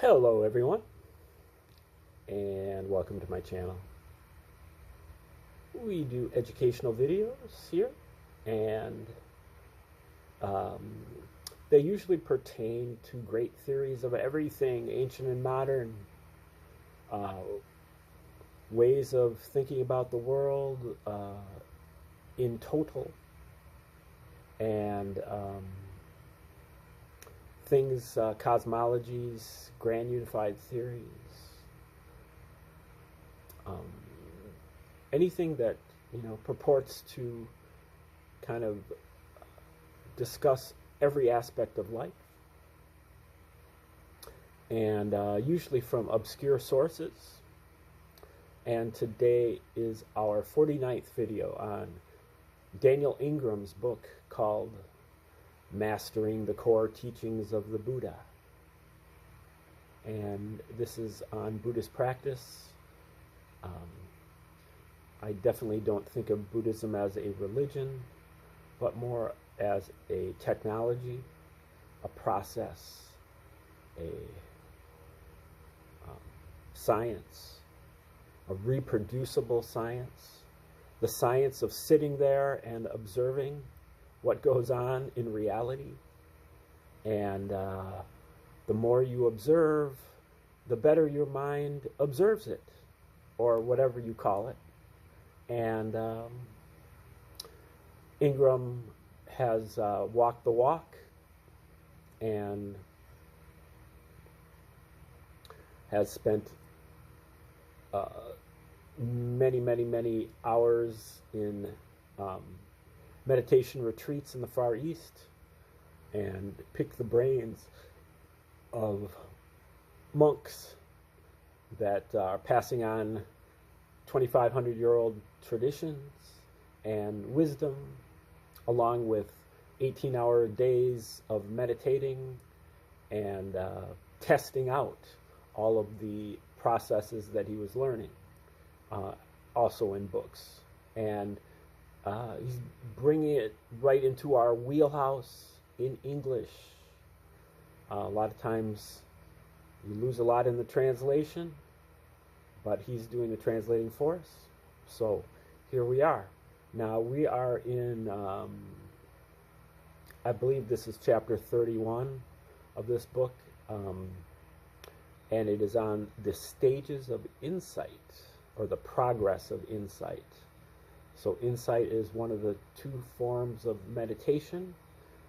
Hello everyone, and welcome to my channel. We do educational videos here, and um, they usually pertain to great theories of everything, ancient and modern, uh, ways of thinking about the world in total, and things, cosmologies, grand unified theories, um, anything that purports to kind of discuss every aspect of life, and usually from obscure sources. And today is our 49th video on Daniel Ingram's book called Mastering the Core Teachings of the Buddha. And this is on Buddhist practice. I definitely don't think of Buddhism as a religion, but more as a technology, a process, a science, a reproducible science, the science of sitting there and observing what goes on in reality. And the more you observe, the better your mind observes it, or whatever you call it. And Ingram has walked the walk and has spent many hours in meditation retreats in the Far East, and picked the brains of monks that are passing on 2,500-year-old traditions and wisdom, along with 18-hour days of meditating and testing out all of the processes that he was learning, also in books. And he's bringing it right into our wheelhouse in English. A lot of times you lose a lot in the translation, but he's doing the translating for us. So here we are. Now we are in, I believe this is chapter 31 of this book, and it is on the stages of insight, or the progress of insight. So insight is one of the two forms of meditation,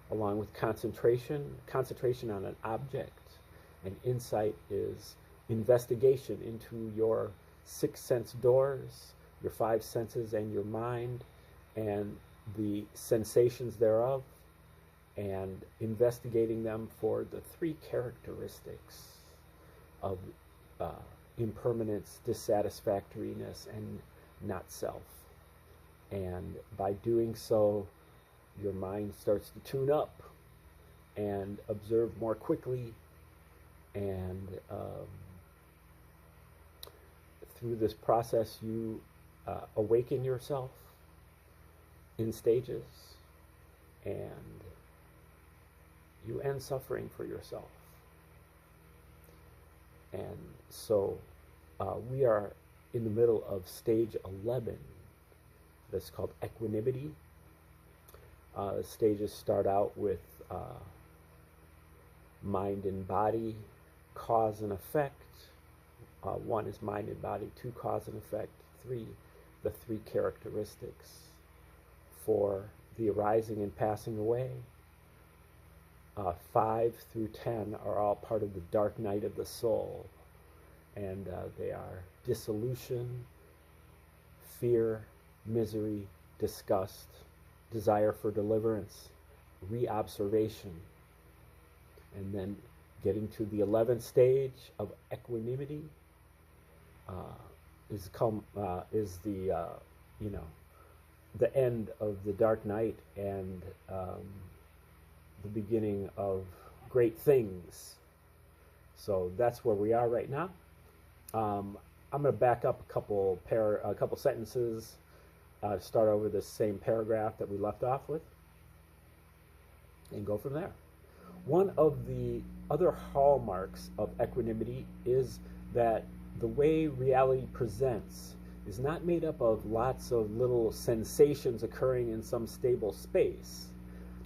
along with concentration on an object. And insight is investigation into your 6 sense doors, your 5 senses and your mind, and the sensations thereof, and investigating them for the 3 characteristics of impermanence, dissatisfactoriness, and not self. And by doing so, your mind starts to tune up and observe more quickly, and through this process you awaken yourself in stages, and you end suffering for yourself. And so we are in the middle of stage 11. That's called equanimity. The stages start out with mind and body, cause and effect. 1 is mind and body, 2 cause and effect, 3 the 3 characteristics, 4 the arising and passing away. 5 through 10 are all part of the dark night of the soul, and they are dissolution, fear, misery, disgust, desire for deliverance, reobservation. And then getting to the 11th stage of equanimity is the the end of the dark night, and the beginning of great things. So that's where we are right now. I'm going to back up a couple sentences, start over the same paragraph that we left off with, and go from there. One of the other hallmarks of equanimity is that the way reality presents is not made up of lots of little sensations occurring in some stable space,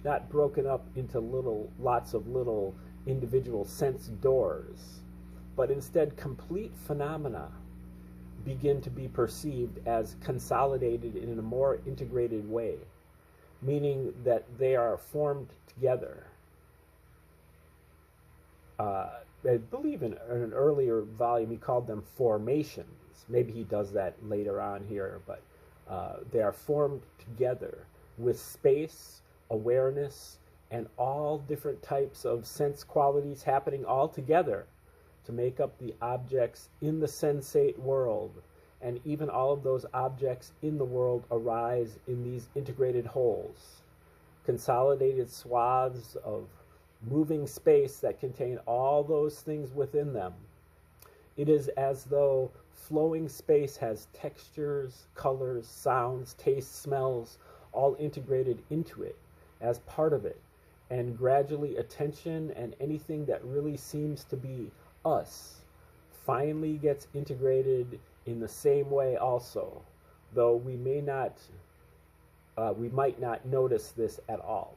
not broken up into lots of little individual sense doors, but instead complete phenomena begin to be perceived as consolidated in a more integrated way, meaning that they are formed together. I believe in an earlier volume he called them formations. Maybe he does that later on here, but they are formed together with space, awareness, and all different types of sense qualities happening all together to make up the objects in the sensate world. And even all of those objects in the world arise in these integrated wholes, consolidated swaths of moving space that contain all those things within them. It is as though flowing space has textures, colors, sounds, tastes, smells, all integrated into it as part of it. And gradually attention and anything that really seems to be us finally gets integrated in the same way also, though we might not notice this at all.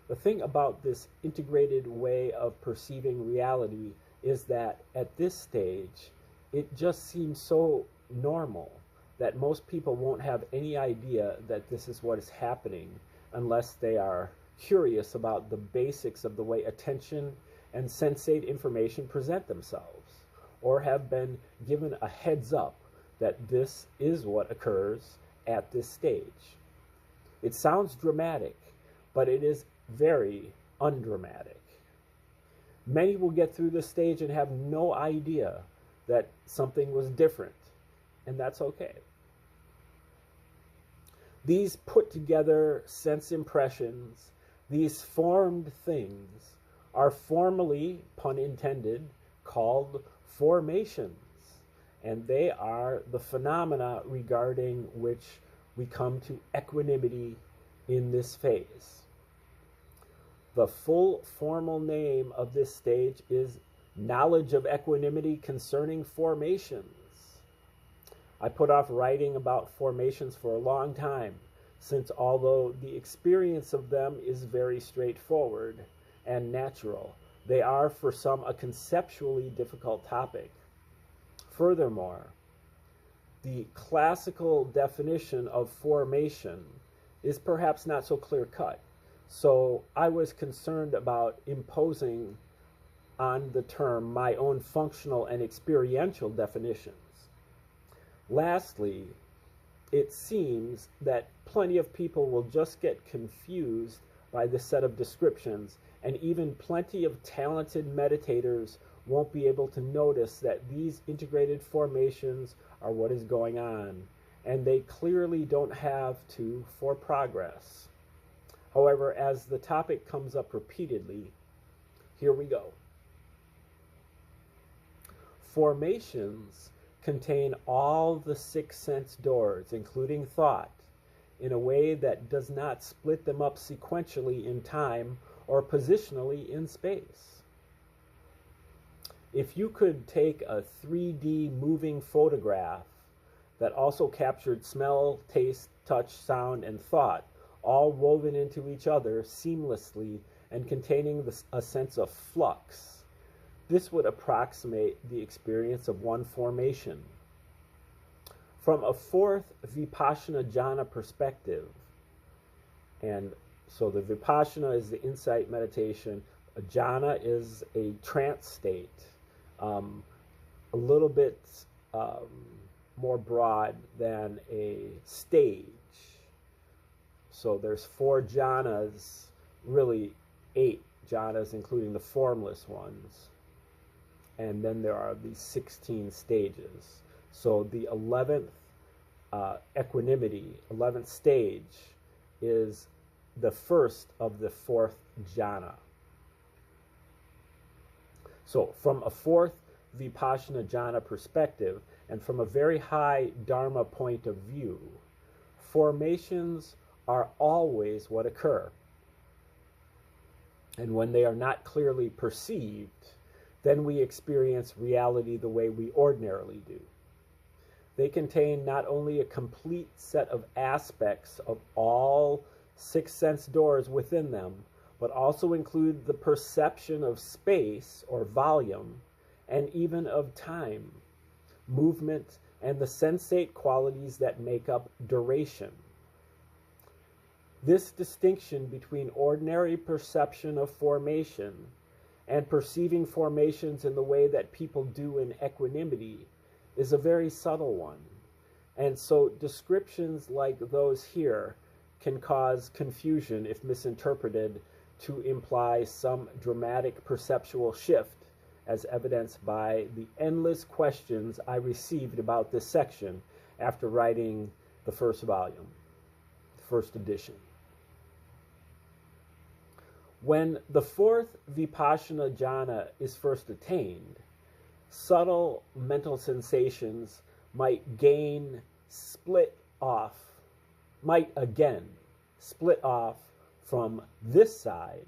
The thing about this integrated way of perceiving reality is that at this stage, it just seems so normal that most people won't have any idea that this is what is happening unless they are curious about the basics of the way attention and sensate information present themselves, or have been given a heads up that this is what occurs at this stage. It sounds dramatic, but it is very undramatic. Many will get through this stage and have no idea that something was different, and that's okay. These put together sense impressions, these formed things, are formally, pun intended, called formations, and they are the phenomena regarding which we come to equanimity in this phase. The full formal name of this stage is knowledge of equanimity concerning formations. I put off writing about formations for a long time, since although the experience of them is very straightforward and natural, they are for some a conceptually difficult topic. Furthermore, the classical definition of formation is perhaps not so clear-cut. So I was concerned about imposing on the term my own functional and experiential definitions. Lastly, it seems that plenty of people will just get confused by this set of descriptions, and even plenty of talented meditators won't be able to notice that these integrated formations are what is going on, and they clearly don't have to for progress. However, as the topic comes up repeatedly, here we go. Formations contain all the 6 sense doors, including thought, in a way that does not split them up sequentially in time or positionally in space. If you could take a 3D moving photograph that also captured smell, taste, touch, sound, and thought, all woven into each other seamlessly and containing a sense of flux, this would approximate the experience of one formation. From a 4th Vipassana jhana perspective, and so the Vipassana is the insight meditation, a jhana is a trance state, a little bit more broad than a stage. So there's 4 jhanas, really 8 jhanas, including the formless ones. And then there are these 16 stages. So the 11th equanimity, 11th stage, is the first of the 4th jhana. So from a 4th Vipassana jhana perspective, and from a very high Dharma point of view, formations are always what occur. And when they are not clearly perceived, then we experience reality the way we ordinarily do. They contain not only a complete set of aspects of all six sense doors within them, but also include the perception of space or volume, and even of time, movement, and the sensate qualities that make up duration. This distinction between ordinary perception of formation and perceiving formations in the way that people do in equanimity is a very subtle one. And so descriptions like those here can cause confusion if misinterpreted to imply some dramatic perceptual shift, as evidenced by the endless questions I received about this section after writing the first volume, first edition. When the fourth Vipassana jhana is first attained, subtle mental sensations might again split off from this side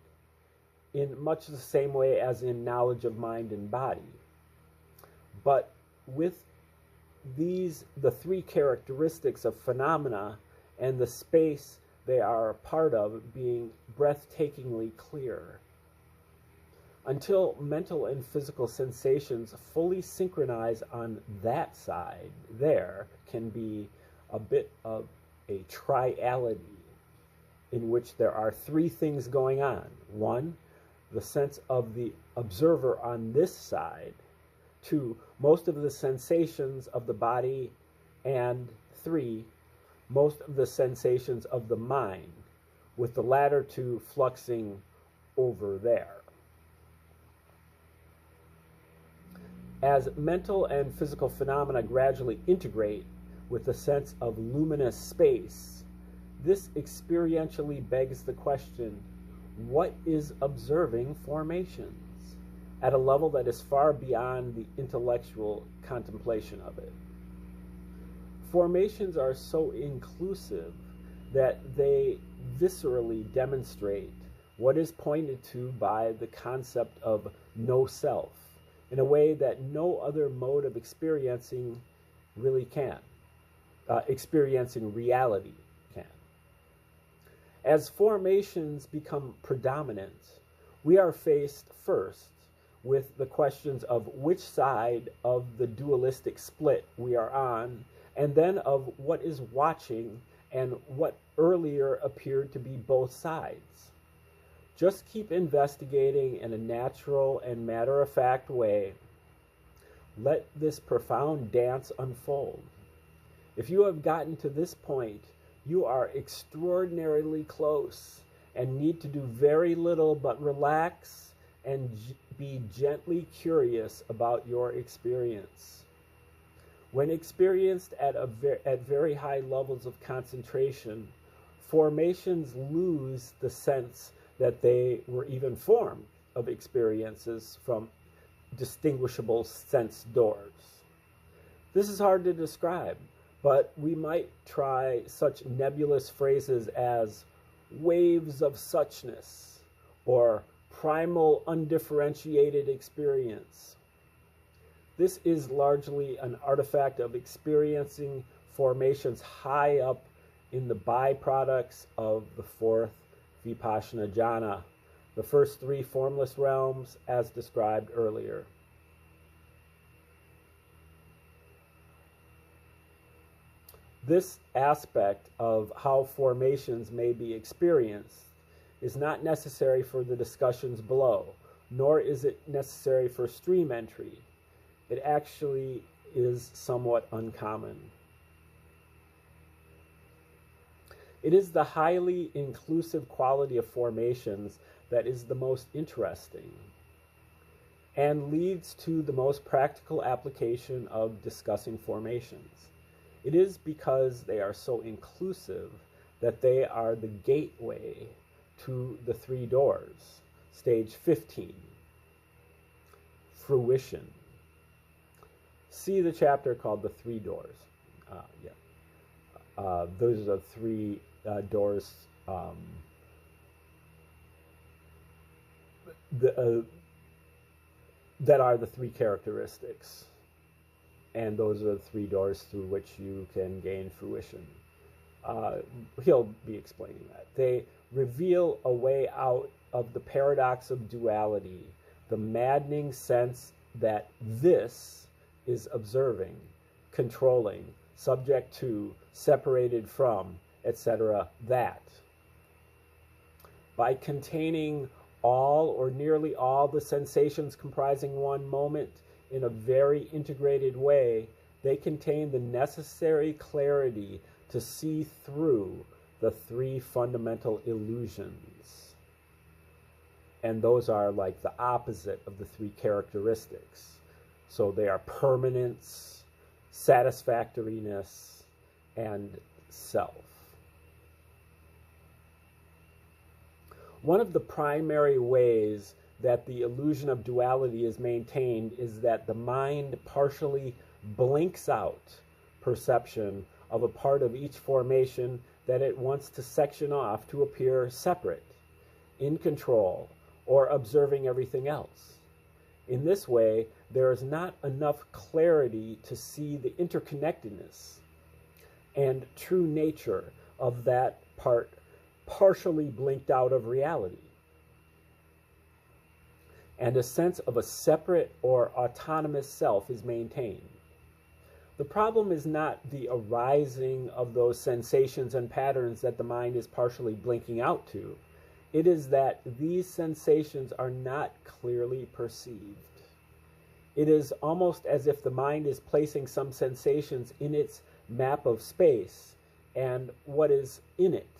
in much the same way as in knowledge of mind and body. But with these, the three characteristics of phenomena and the space they are a part of being breathtakingly clear. Until mental and physical sensations fully synchronize on that side, there can be a bit of a triality in which there are three things going on. One, the sense of the observer on this side. Two, most of the sensations of the body. And three, most of the sensations of the mind, with the latter two fluxing over there. As mental and physical phenomena gradually integrate with the sense of luminous space, this experientially begs the question, what is observing formations at a level that is far beyond the intellectual contemplation of it? Formations are so inclusive that they viscerally demonstrate what is pointed to by the concept of no self in a way that no other mode of experiencing really can, experiencing reality can. As formations become predominant, we are faced first with the questions of which side of the dualistic split we are on, and then of what is watching and what earlier appeared to be both sides. Just keep investigating in a natural and matter-of-fact way. Let this profound dance unfold. If you have gotten to this point, you are extraordinarily close and need to do very little but relax and be gently curious about your experience. When experienced at very high levels of concentration, formations lose the sense that they were even formed of experiences from distinguishable sense doors. This is hard to describe, but we might try such nebulous phrases as waves of suchness or primal undifferentiated experience. This is largely an artifact of experiencing formations high up in the byproducts of the fourth Vipassana jhana, the first three formless realms as described earlier. This aspect of how formations may be experienced is not necessary for the discussions below, nor is it necessary for stream entry. It actually is somewhat uncommon. It is the highly inclusive quality of formations that is the most interesting and leads to the most practical application of discussing formations. It is because they are so inclusive that they are the gateway to the three doors. Stage 15, fruition. See the chapter called The Three Doors. Those are the three doors the, that are the three characteristics. And those are the three doors through which you can gain fruition. He'll be explaining that. They reveal a way out of the paradox of duality, the maddening sense that this is observing, controlling, subject to, separated from, etc., that. By containing all or nearly all the sensations comprising one moment in a very integrated way, they contain the necessary clarity to see through the three fundamental illusions. And those are like the opposite of the three characteristics. So they are permanence, satisfactoriness, and self. One of the primary ways that the illusion of duality is maintained is that the mind partially blinks out perception of a part of each formation that it wants to section off to appear separate, in control, or observing everything else. In this way, there is not enough clarity to see the interconnectedness and true nature of that part partially blinked out of reality. And a sense of a separate or autonomous self is maintained. The problem is not the arising of those sensations and patterns that the mind is partially blinking out to. It is that these sensations are not clearly perceived. It is almost as if the mind is placing some sensations in its map of space and what is in it,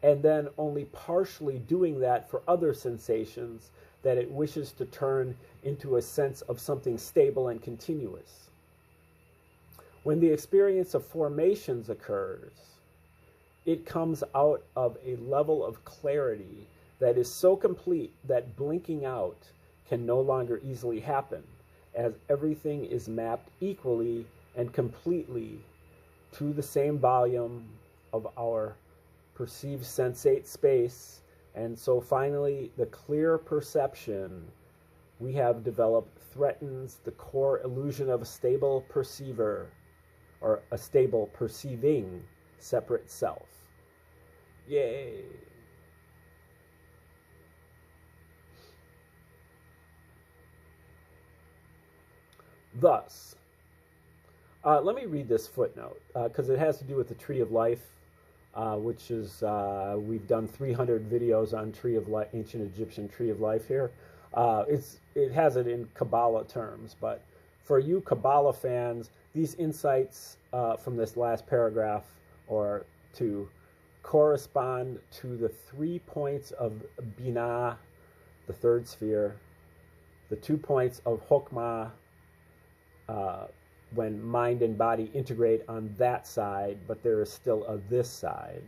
and then only partially doing that for other sensations that it wishes to turn into a sense of something stable and continuous. When the experience of formations occurs, it comes out of a level of clarity that is so complete that blinking out can no longer easily happen, as everything is mapped equally and completely to the same volume of our perceived sensate space. And so finally, the clear perception we have developed threatens the core illusion of a stable perceiver, or a stable perceiving separate self. Yay! Thus, let me read this footnote, because it has to do with the Tree of Life, which is, we've done 300 videos on Tree of Life, ancient Egyptian Tree of Life here. It has it in Kabbalah terms, but for you Kabbalah fans, these insights from this last paragraph or two correspond to the 3 points of Binah, the third sphere, the 2 points of Hokmah, when mind and body integrate on that side, but there is still a this side.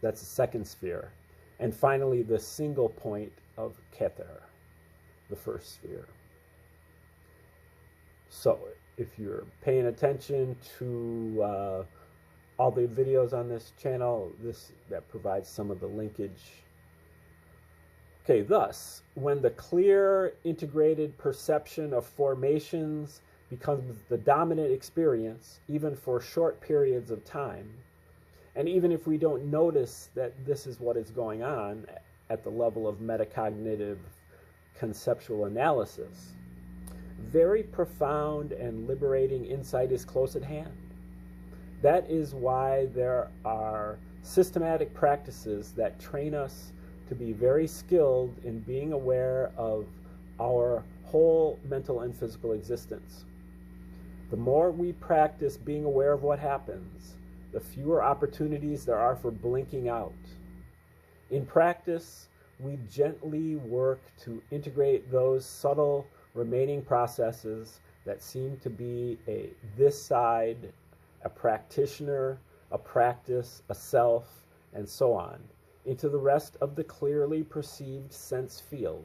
That's the second sphere. And finally, the single point of Keter, the first sphere. So, if you're paying attention to all the videos on this channel, that provides some of the linkage. Okay, thus, when the clear, integrated perception of formations becomes the dominant experience, even for short periods of time, and even if we don't notice that this is what is going on at the level of metacognitive conceptual analysis, very profound and liberating insight is close at hand. That is why there are systematic practices that train us to be very skilled in being aware of our whole mental and physical existence. The more we practice being aware of what happens, the fewer opportunities there are for blinking out. In practice, we gently work to integrate those subtle remaining processes that seem to be a this side, a practitioner, a practice, a self, and so on, into the rest of the clearly perceived sense field,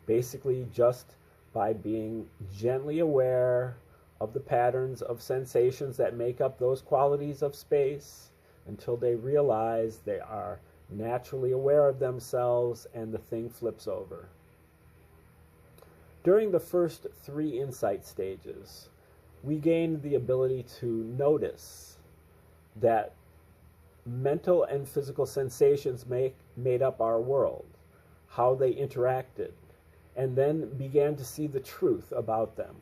basically just by being gently aware of the patterns of sensations that make up those qualities of space until they realize they are naturally aware of themselves and the thing flips over. During the first 3 insight stages, we gained the ability to notice that mental and physical sensations made up our world, how they interacted, and then began to see the truth about them.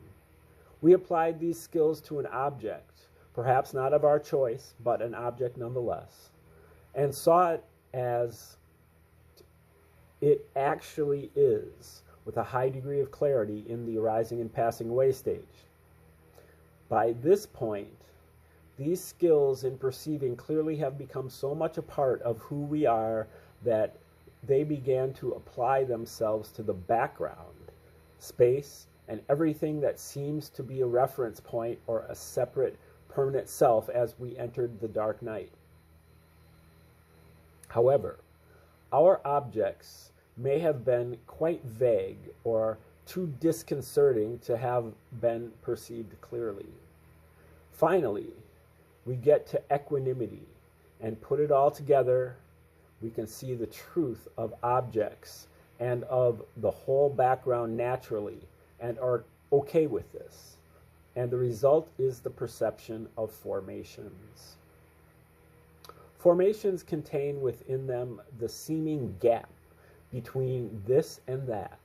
We applied these skills to an object, perhaps not of our choice, but an object nonetheless, and saw it as it actually is, with a high degree of clarity in the arising and passing away stage. By this point, these skills in perceiving clearly have become so much a part of who we are that they began to apply themselves to the background, space, and everything that seems to be a reference point or a separate permanent self as we entered the dark night. However, our objects may have been quite vague or too disconcerting to have been perceived clearly. Finally, we get to equanimity, and put it all together, we can see the truth of objects and of the whole background naturally, and are okay with this. And the result is the perception of formations. Formations contain within them the seeming gap between this and that,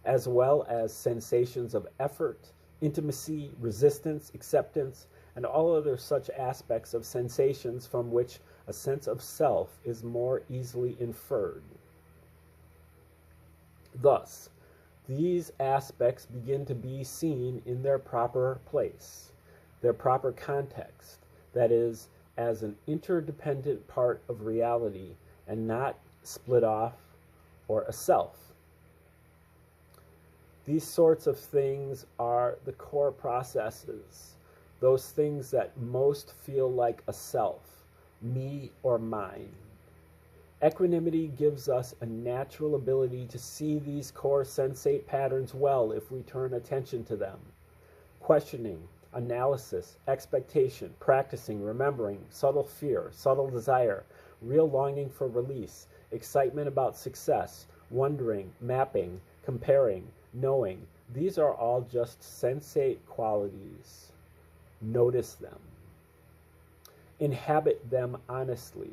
as well as sensations of effort, intimacy, resistance, acceptance, and all other such aspects of sensations from which a sense of self is more easily inferred. Thus, these aspects begin to be seen in their proper place, their proper context, that is, as an interdependent part of reality and not split off or a self. These sorts of things are the core processes, those things that most feel like a self, me or mine. Equanimity gives us a natural ability to see these core sensate patterns well if we turn attention to them. Questioning, analysis, expectation, practicing, remembering, subtle fear, subtle desire, real longing for release, excitement about success, wondering, mapping, comparing, knowing. These are all just sensate qualities. Notice them. Inhabit them honestly,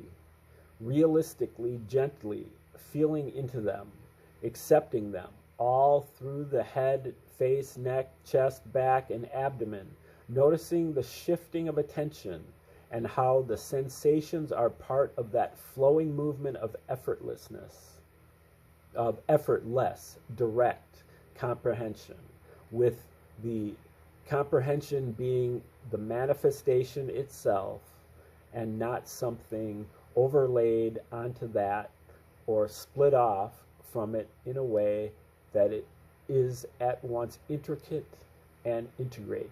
realistically, gently, feeling into them, accepting them, all through the head, face, neck, chest, back, and abdomen, noticing the shifting of attention and how the sensations are part of that flowing movement of effortlessness, of effortless, direct comprehension, with the comprehension being the manifestation itself and not something overlaid onto that or split off from it in a way that it is at once intricate and integrated.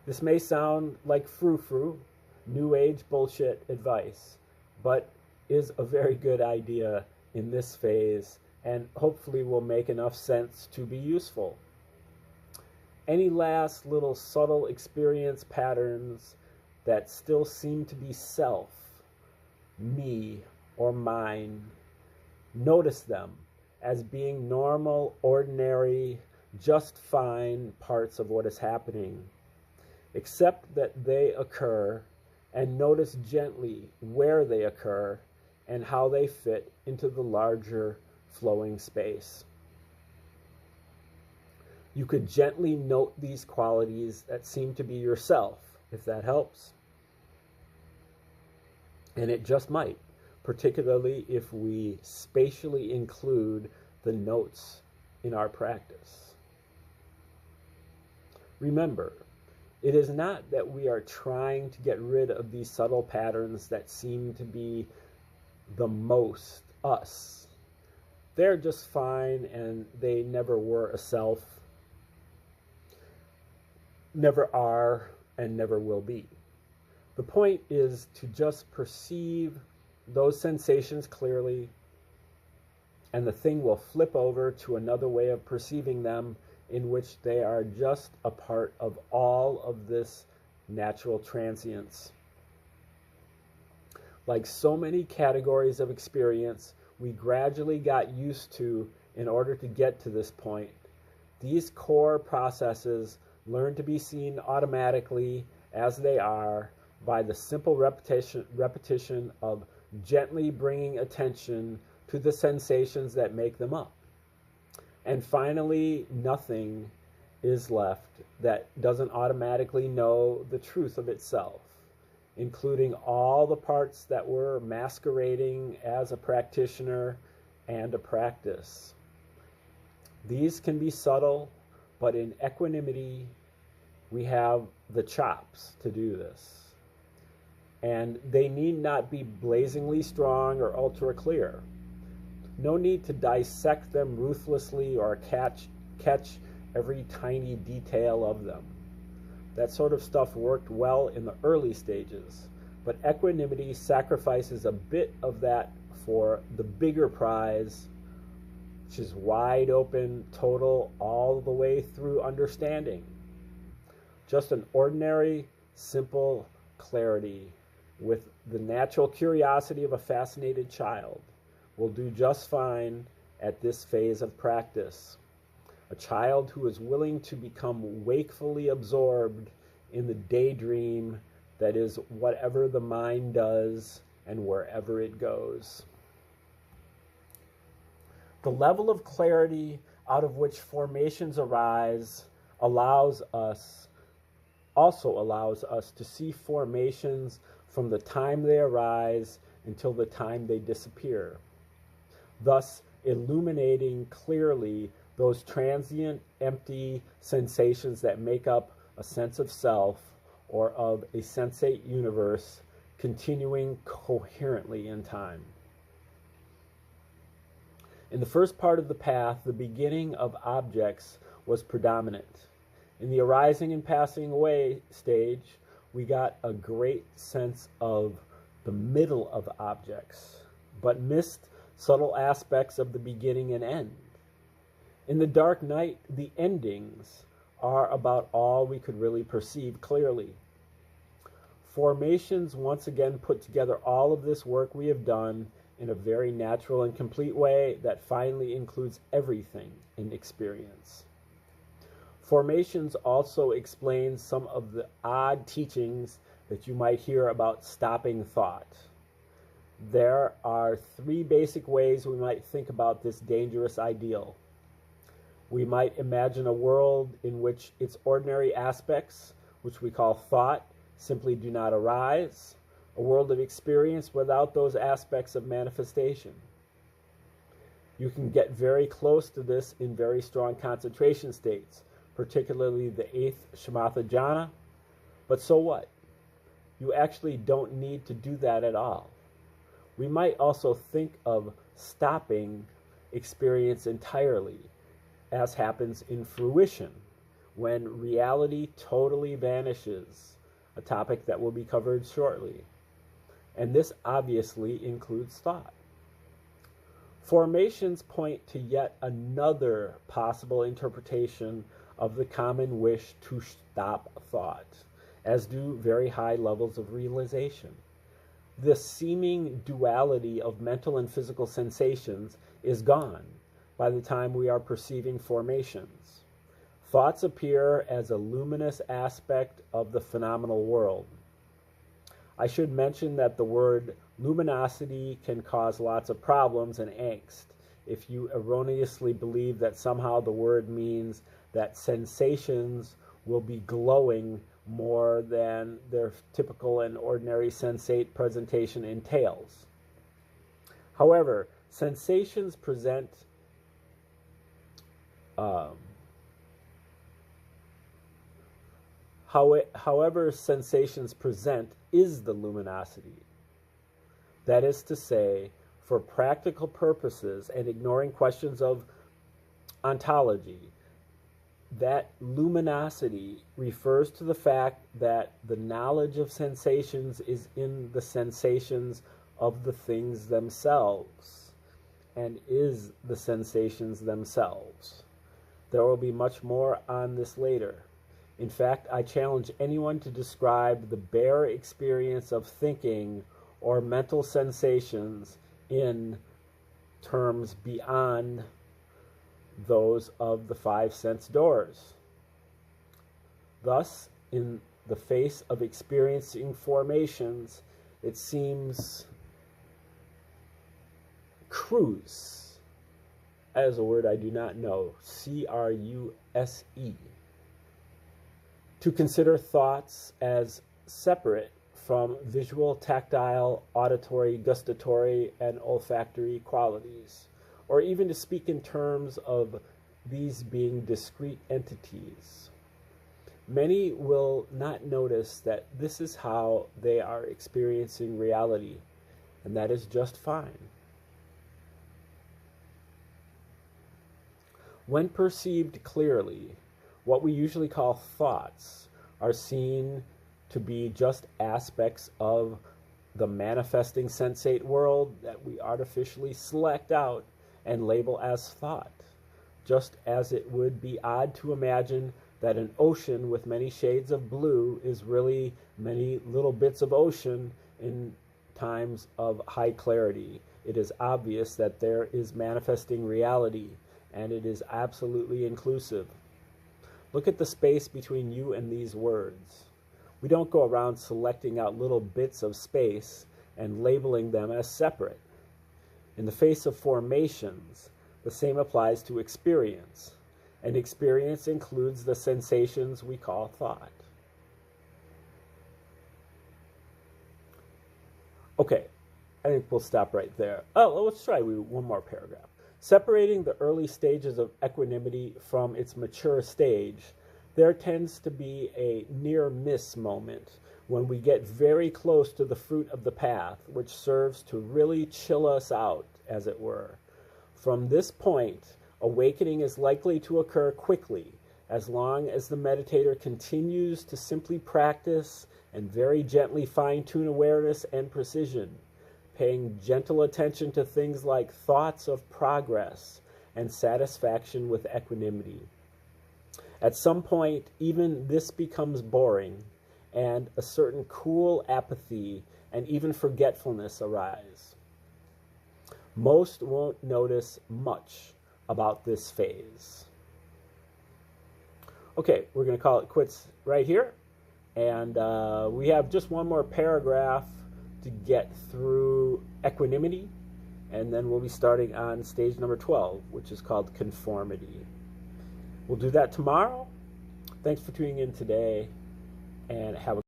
This may sound like frou-frou, new age bullshit advice, but is a very good idea in this phase and hopefully will make enough sense to be useful. Any last little subtle experience patterns that still seem to be self, me, or mine, notice them as being normal, ordinary, just fine parts of what is happening. Accept that they occur and notice gently where they occur and how they fit into the larger flowing space. You could gently note these qualities that seem to be yourself, if that helps. And it just might, particularly if we spatially include the notes in our practice. Remember, it is not that we are trying to get rid of these subtle patterns that seem to be the most us. They're just fine and they never were a self, never are, and never will be. The point is to just perceive those sensations clearly, and the thing will flip over to another way of perceiving them in which they are just a part of all of this natural transience. Like so many categories of experience, we gradually got used to in order to get to this point. These core processes learn to be seen automatically as they are by the simple repetition of gently bringing attention to the sensations that make them up. And finally, nothing is left that doesn't automatically know the truth of itself, including all the parts that were masquerading as a practitioner and a practice. These can be subtle, but in equanimity, we have the chops to do this. And they need not be blazingly strong or ultra clear. No need to dissect them ruthlessly or catch every tiny detail of them. That sort of stuff worked well in the early stages, but equanimity sacrifices a bit of that for the bigger prize, which is wide open, total, all the way through understanding. Just an ordinary, simple clarity with the natural curiosity of a fascinated child will do just fine at this phase of practice. A child who is willing to become wakefully absorbed in the daydream that is whatever the mind does and wherever it goes. The level of clarity out of which formations arise also allows us to see formations from the time they arise until the time they disappear, thus illuminating clearly those transient, empty sensations that make up a sense of self or of a sensate universe continuing coherently in time. In the first part of the path, the beginning of objects was predominant. In the arising and passing away stage, we got a great sense of the middle of objects, but missed subtle aspects of the beginning and end. In the dark night, the endings are about all we could really perceive clearly. Formations once again put together all of this work we have done in a very natural and complete way that finally includes everything in experience. Formations also explain some of the odd teachings that you might hear about stopping thought. There are three basic ways we might think about this dangerous ideal. We might imagine a world in which its ordinary aspects, which we call thought, simply do not arise, a world of experience without those aspects of manifestation. You can get very close to this in very strong concentration states, particularly the 8th Shamatha jhana, but so what? You actually don't need to do that at all. We might also think of stopping experience entirely, as happens in fruition, when reality totally vanishes, a topic that will be covered shortly. And this obviously includes thought. Formations point to yet another possible interpretation of the common wish to stop thought, as do very high levels of realization. The seeming duality of mental and physical sensations is gone by the time we are perceiving formations. Thoughts appear as a luminous aspect of the phenomenal world. I should mention that the word luminosity can cause lots of problems and angst if you erroneously believe that somehow the word means that sensations will be glowing more than their typical and ordinary sensate presentation entails. However, sensations present however sensations present is the luminosity. That is to say, for practical purposes and ignoring questions of ontology, that luminosity refers to the fact that the knowledge of sensations is in the sensations of the things themselves and is the sensations themselves. There will be much more on this later. In fact, I challenge anyone to describe the bare experience of thinking or mental sensations in terms beyond those of the five sense doors. Thus, in the face of experiencing formations, it seems cruise, as a word I do not know, C-R-U-S-E, to consider thoughts as separate from visual, tactile, auditory, gustatory, and olfactory qualities, or even to speak in terms of these being discrete entities. Many will not notice that this is how they are experiencing reality, and that is just fine. When perceived clearly, what we usually call thoughts are seen to be just aspects of the manifesting sensate world that we artificially select out and label as thought, just as it would be odd to imagine that an ocean with many shades of blue is really many little bits of ocean in times of high clarity. It is obvious that there is manifesting reality, and it is absolutely inclusive. Look at the space between you and these words. We don't go around selecting out little bits of space and labeling them as separate. In the face of formations, the same applies to experience, and experience includes the sensations we call thought. Okay, I think we'll stop right there. Oh, let's try one more paragraph. Separating the early stages of equanimity from its mature stage, there tends to be a near-miss moment when we get very close to the fruit of the path, which serves to really chill us out, as it were. From this point, awakening is likely to occur quickly, as long as the meditator continues to simply practice and very gently fine-tune awareness and precision, paying gentle attention to things like thoughts of progress and satisfaction with equanimity. At some point, even this becomes boring, and a certain cool apathy and even forgetfulness arise. Most won't notice much about this phase. Okay, we're going to call it quits right here, and we have just one more paragraph to get through equanimity, and then we'll be starting on stage number 12, which is called conformity. We'll do that tomorrow. Thanks for tuning in today, and have a